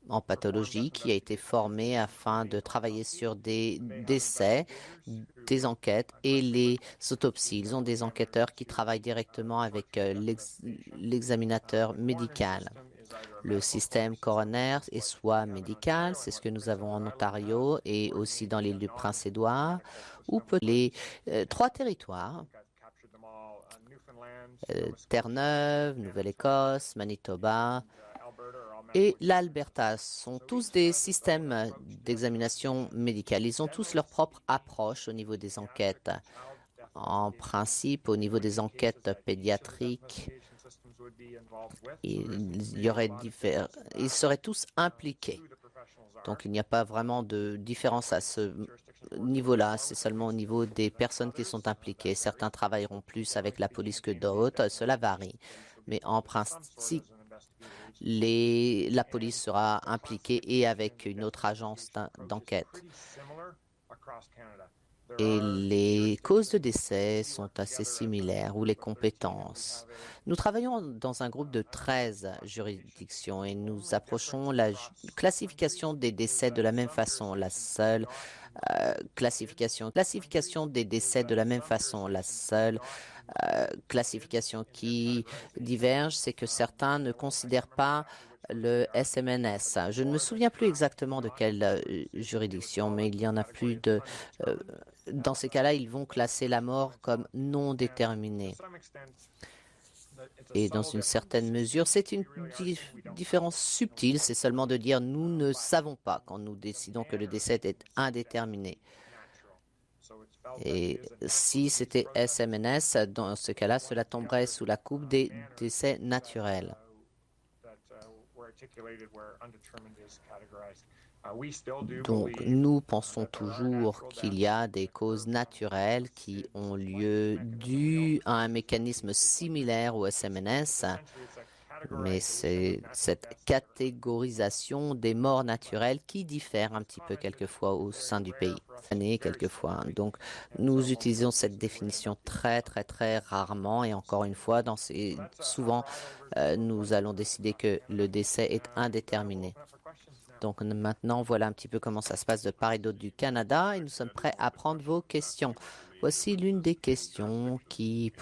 en pathologie qui a été formé afin de travailler sur des décès, des enquêtes et les autopsies. Ils ont des enquêteurs qui travaillent directement avec l'examinateur médical. Le système coroner est soit médical, c'est ce que nous avons en Ontario et aussi dans l'île du Prince-Édouard, ou les 3 territoires, Terre-Neuve, Nouvelle-Écosse, Manitoba et l'Alberta sont tous des systèmes d'examination médicale. Ils ont tous leur propre approche au niveau des enquêtes. En principe, au niveau des enquêtes pédiatriques, ils seraient tous impliqués. Donc, il n'y a pas vraiment de différence à ce niveau-là. C'est seulement au niveau des personnes qui sont impliquées. Certains travailleront plus avec la police que d'autres. Cela varie. Mais en principe, la police sera impliquée et avec une autre agence d'enquête. Et les causes de décès sont assez similaires, ou les compétences. Nous travaillons dans un groupe de 13 juridictions et nous approchons la classification des décès de la même façon. La seule classification des décès de la même façon. La seule classification qui diverge, c'est que certains ne considèrent pas le SMNS. Je ne me souviens plus exactement de quelle juridiction, mais il y en a plus de... euh, dans ces cas-là, ils vont classer la mort comme non déterminée. Et dans une certaine mesure, c'est une différence subtile. C'est seulement de dire nous ne savons pas quand nous décidons que le décès est indéterminé. Et si c'était SMNS, dans ce cas-là, cela tomberait sous la coupe des décès naturels. Donc, nous pensons toujours qu'il y a des causes naturelles qui ont lieu dues à un mécanisme similaire au SMNS, mais c'est cette catégorisation des morts naturelles qui diffère un petit peu quelquefois au sein du pays. Quelquefois. Donc, nous utilisons cette définition très, très, très rarement et encore une fois, souvent, nous allons décider que le décès est indéterminé. Donc maintenant, voilà un petit peu comment ça se passe de part et d'autre du Canada et nous sommes prêts à prendre vos questions. Voici l'une des questions qui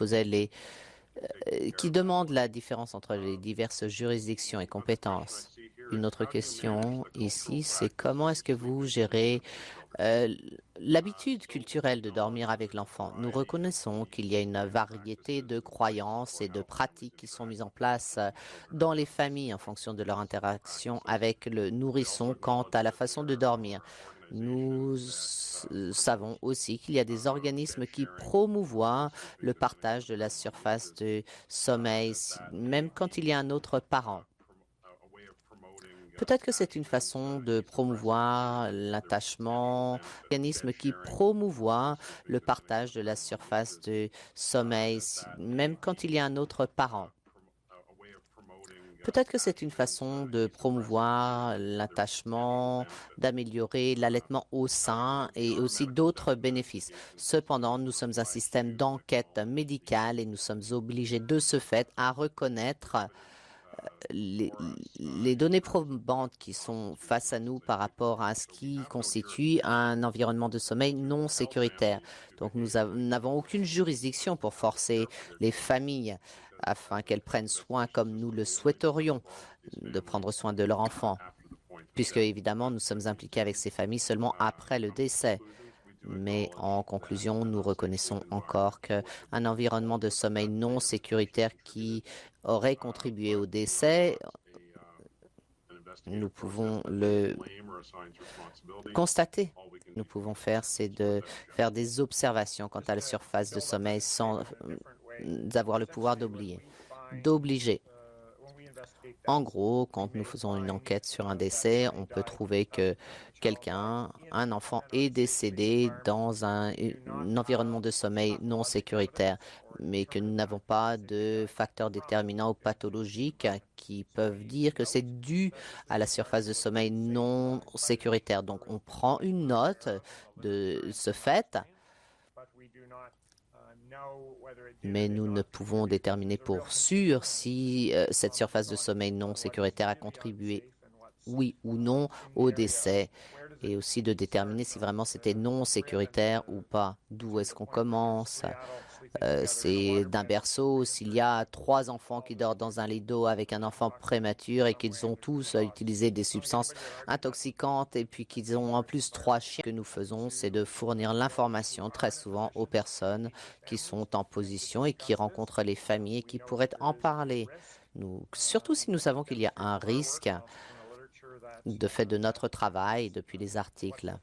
qui demande la différence entre les diverses juridictions et compétences. Une autre question ici, c'est comment est-ce que vous gérez euh, l'habitude culturelle de dormir avec l'enfant. Nous reconnaissons qu'il y a une variété de croyances et de pratiques qui sont mises en place dans les familles en fonction de leur interaction avec le nourrisson quant à la façon de dormir. Nous savons aussi qu'il y a des organismes qui promouvoient le partage de la surface de sommeil, même quand il y a un autre parent. Peut-être que c'est une façon de promouvoir l'attachement, organisme qui promouvoit le partage de la surface de sommeil, même quand il y a un autre parent. Peut-être que c'est une façon de promouvoir l'attachement, d'améliorer l'allaitement au sein et aussi d'autres bénéfices. Cependant, nous sommes un système d'enquête médicale et nous sommes obligés de ce fait à reconnaître les, les données probantes qui sont face à nous par rapport à ce qui constitue un environnement de sommeil non sécuritaire. Donc nous n'avons aucune juridiction pour forcer les familles afin qu'elles prennent soin comme nous le souhaiterions de prendre soin de leur enfant, puisque évidemment nous sommes impliqués avec ces familles seulement après le décès. Mais en conclusion, nous reconnaissons encore qu'un environnement de sommeil non sécuritaire qui aurait contribué au décès, nous pouvons le constater. Nous pouvons faire, c'est de faire des observations quant à la surface de sommeil sans avoir le pouvoir d'obliger. En gros, quand nous faisons une enquête sur un décès, on peut trouver que un enfant, est décédé dans un environnement de sommeil non sécuritaire, mais que nous n'avons pas de facteurs déterminants ou pathologiques qui peuvent dire que c'est dû à la surface de sommeil non sécuritaire. Donc, on prend une note de ce fait, mais nous ne pouvons déterminer pour sûr si cette surface de sommeil non sécuritaire a contribué, oui ou non, au décès, et aussi de déterminer si vraiment c'était non sécuritaire ou pas. D'où est-ce qu'on commence? C'est d'un berceau. S'il y a 3 enfants qui dorment dans un lit d'eau avec un enfant prématuré et qu'ils ont tous utilisé des substances intoxicantes et puis qu'ils ont en plus 3 chiens, ce que nous faisons, c'est de fournir l'information très souvent aux personnes qui sont en position et qui rencontrent les familles et qui pourraient en parler. Surtout si nous savons qu'il y a un risque de fait de notre travail depuis les articles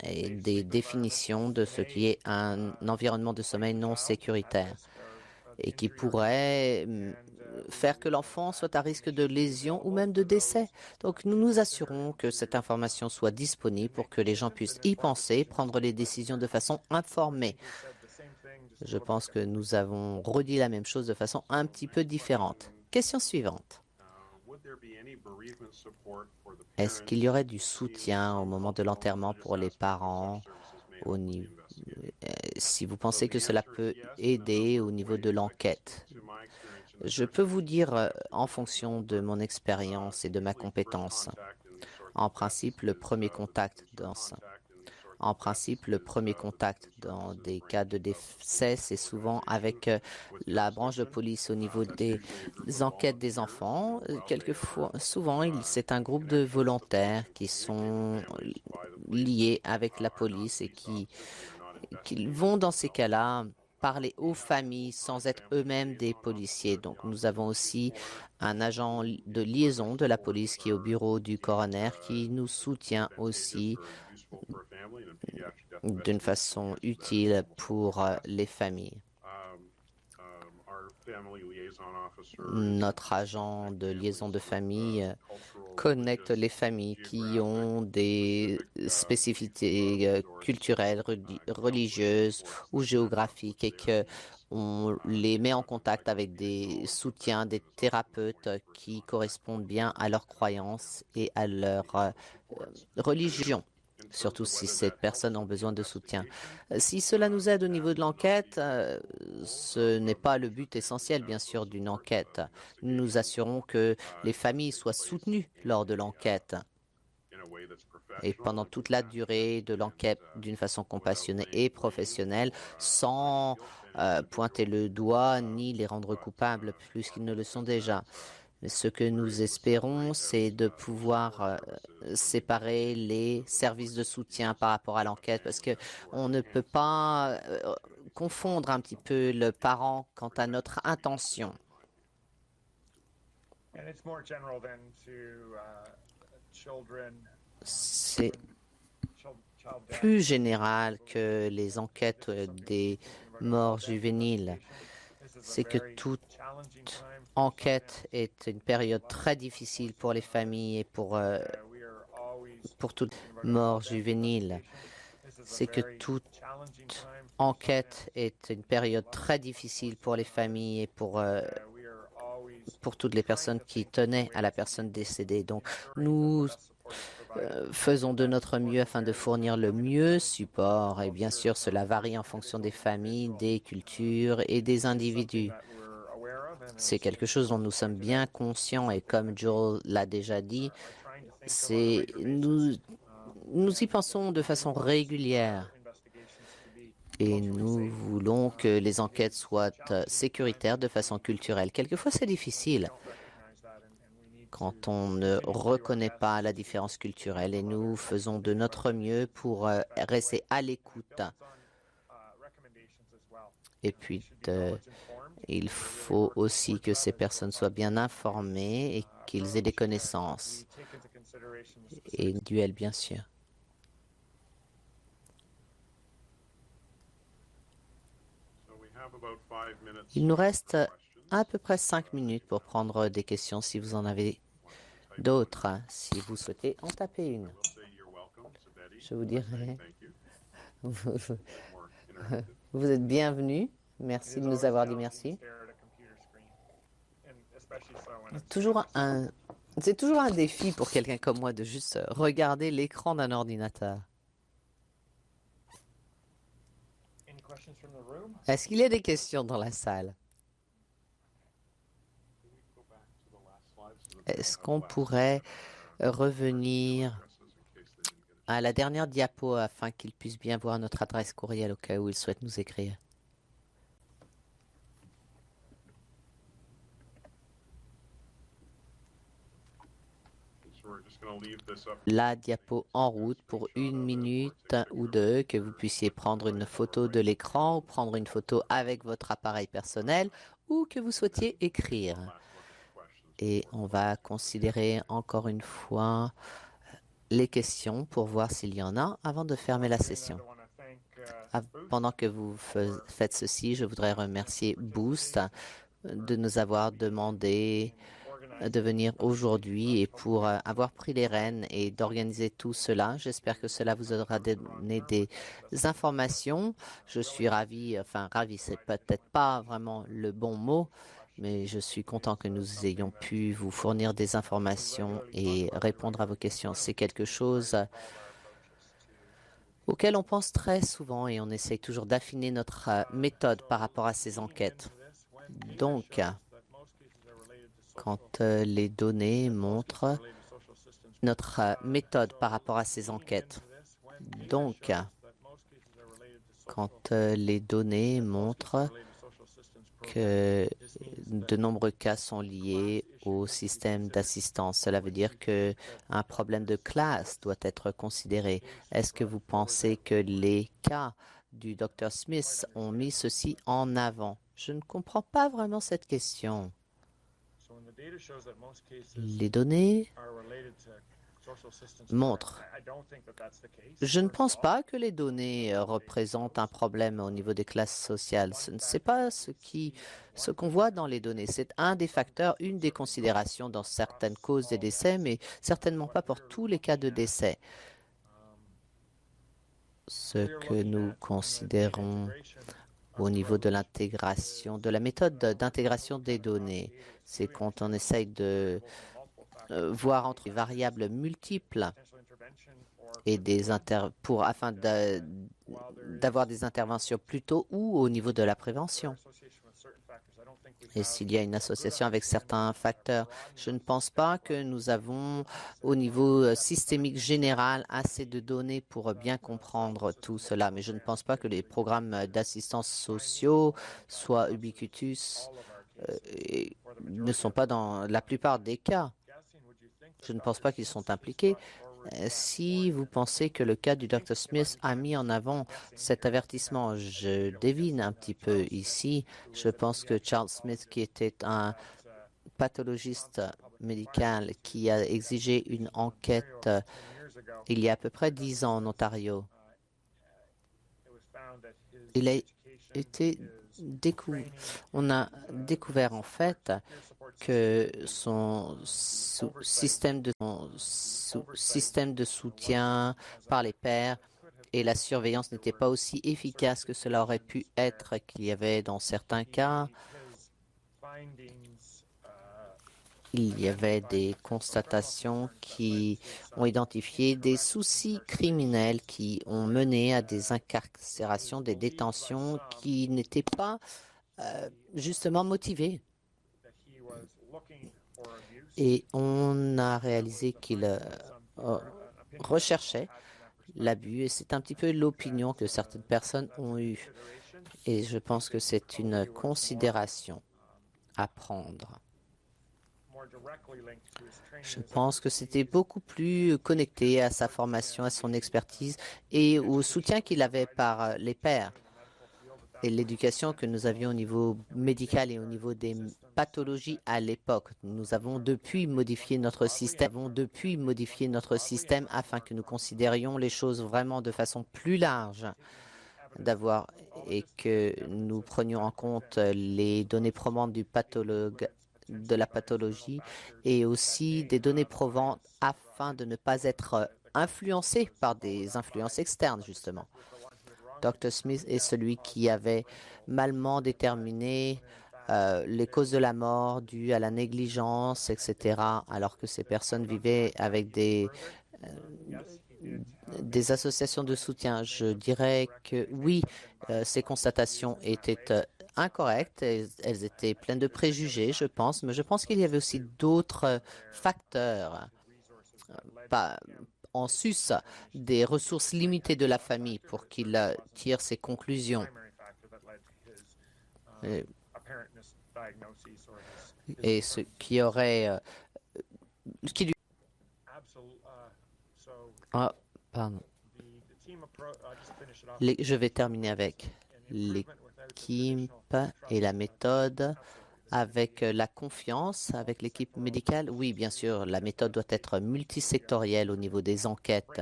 et des définitions de ce qui est un environnement de sommeil non sécuritaire et qui pourrait faire que l'enfant soit à risque de lésion ou même de décès. Donc nous nous assurons que cette information soit disponible pour que les gens puissent y penser, prendre les décisions de façon informée. Je pense que nous avons redit la même chose de façon un petit peu différente. Question suivante. Est-ce qu'il y aurait du soutien au moment de l'enterrement pour les parents si vous pensez que cela peut aider au niveau de l'enquête. Je peux vous dire, en fonction de mon expérience et de ma compétence, en principe, le premier contact dans des cas de décès, c'est souvent avec la branche de police au niveau des enquêtes des enfants. Souvent, c'est un groupe de volontaires qui sont liés avec la police et qui vont dans ces cas-là parler aux familles sans être eux-mêmes des policiers. Donc, nous avons aussi un agent de liaison de la police qui est au bureau du coroner qui nous soutient aussi d'une façon utile pour les familles. Notre agent de liaison de famille connecte les familles qui ont des spécificités culturelles, religieuses ou géographiques et que on les met en contact avec des soutiens, des thérapeutes qui correspondent bien à leurs croyances et à leur religion, surtout si ces personnes ont besoin de soutien. Si cela nous aide au niveau de l'enquête, ce n'est pas le but essentiel, bien sûr, d'une enquête. Nous nous assurons que les familles soient soutenues lors de l'enquête et pendant toute la durée de l'enquête d'une façon compassionnée et professionnelle, sans pointer le doigt ni les rendre coupables plus qu'ils ne le sont déjà. Mais ce que nous espérons, c'est de pouvoir séparer les services de soutien par rapport à l'enquête, parce que on ne peut pas confondre un petit peu le parent quant à notre intention. C'est plus général que les enquêtes des morts juvéniles. C'est que toute enquête est une période très difficile pour les familles et pour toute mort juvénile. C'est que toute enquête est une période très difficile pour les familles et pour toutes les personnes qui tenaient à la personne décédée. Donc, nous faisons de notre mieux afin de fournir le mieux support. Et bien sûr, cela varie en fonction des familles, des cultures et des individus. C'est quelque chose dont nous sommes bien conscients et comme Joel l'a déjà dit, nous y pensons de façon régulière. Et nous voulons que les enquêtes soient sécuritaires de façon culturelle. Quelquefois, c'est difficile quand on ne reconnaît pas la différence culturelle et nous faisons de notre mieux pour rester à l'écoute. Et puis, il faut aussi que ces personnes soient bien informées et qu'ils aient des connaissances. Et duel, bien sûr. Il nous reste à peu près 5 minutes pour prendre des questions si vous en avez d'autres. Si vous souhaitez en taper une, je vous dirai. Vous êtes bienvenue. Merci de nous avoir dit merci. C'est toujours un défi pour quelqu'un comme moi de juste regarder l'écran d'un ordinateur. Est-ce qu'il y a des questions dans la salle? Est-ce qu'on pourrait revenir à la dernière diapo afin qu'ils puissent bien voir notre adresse courriel au cas où ils souhaitent nous écrire? La diapo en route pour 1 minute ou 2, que vous puissiez prendre une photo de l'écran ou prendre une photo avec votre appareil personnel ou que vous souhaitiez écrire. Et on va considérer encore une fois les questions pour voir s'il y en a avant de fermer la session. Pendant que vous faites ceci, je voudrais remercier Boost de nous avoir demandé de venir aujourd'hui et pour avoir pris les rênes et d'organiser tout cela. J'espère que cela vous aura donné des informations. Je suis ravi, c'est peut-être pas vraiment le bon mot, mais je suis content que nous ayons pu vous fournir des informations et répondre à vos questions. C'est quelque chose auquel on pense très souvent et on essaye toujours d'affiner notre méthode par rapport à ces enquêtes. Donc, quand les données montrent notre méthode par rapport à ces enquêtes. Donc, quand les données montrent que de nombreux cas sont liés au système d'assistance, cela veut dire qu'un problème de classe doit être considéré. Est-ce que vous pensez que les cas du Dr. Smith ont mis ceci en avant? Je ne comprends pas vraiment cette question. Les données montrent. Je ne pense pas que les données représentent un problème au niveau des classes sociales. Ce n'est pas ce qu'on voit dans les données. C'est un des facteurs, une des considérations dans certaines causes des décès, mais certainement pas pour tous les cas de décès. Ce que nous considérons au niveau de l'intégration, de la méthode d'intégration des données, c'est quand on essaye de voir entre les variables multiples et afin d'avoir des interventions plus tôt ou au niveau de la prévention. Et s'il y a une association avec certains facteurs, je ne pense pas que nous avons au niveau systémique général assez de données pour bien comprendre tout cela. Mais je ne pense pas que les programmes d'assistance sociaux soient ubiquitous et ne sont pas dans la plupart des cas. Je ne pense pas qu'ils sont impliqués. Si vous pensez que le cas du Dr. Smith a mis en avant cet avertissement, je devine un petit peu ici. Je pense que Charles Smith, qui était un pathologiste médical qui a exigé une enquête il y a à peu près 10 ans en Ontario, il a été on a découvert en fait que son système de soutien par les pairs et la surveillance n'était pas aussi efficace que cela aurait pu être, qu'il y avait dans certains cas. Il y avait des constatations qui ont identifié des soucis criminels qui ont mené à des incarcérations, des détentions qui n'étaient pas justement motivées. Et on a réalisé qu'il recherchait l'abus et c'est un petit peu l'opinion que certaines personnes ont eue. Et je pense que c'est une considération à prendre. Je pense que c'était beaucoup plus connecté à sa formation, à son expertise et au soutien qu'il avait par les pairs et l'éducation que nous avions au niveau médical et au niveau des pathologies à l'époque. Nous avons depuis modifié notre système afin que nous considérions les choses vraiment de façon plus large et que nous prenions en compte les données probantes du pathologue de la pathologie et aussi des données probantes afin de ne pas être influencé par des influences externes, justement. Dr. Smith est celui qui avait malement déterminé les causes de la mort dues à la négligence, etc., alors que ces personnes vivaient avec des associations de soutien. Je dirais que oui, ces constatations étaient incorrectes, elles étaient pleines de préjugés, je pense, mais je pense qu'il y avait aussi d'autres facteurs, pas en sus des ressources limitées de la famille pour qu'il tire ses conclusions. Et ce qui aurait... qui lui... Ah, pardon. Je vais terminer avec l'équipe et la méthode. Avec la confiance, avec l'équipe médicale, oui, bien sûr, la méthode doit être multisectorielle au niveau des enquêtes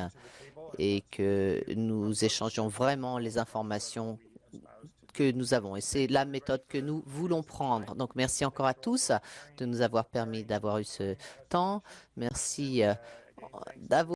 et que nous échangeons vraiment les informations que nous avons. Et c'est la méthode que nous voulons prendre. Donc, merci encore à tous de nous avoir permis d'avoir eu ce temps. Merci d'avoir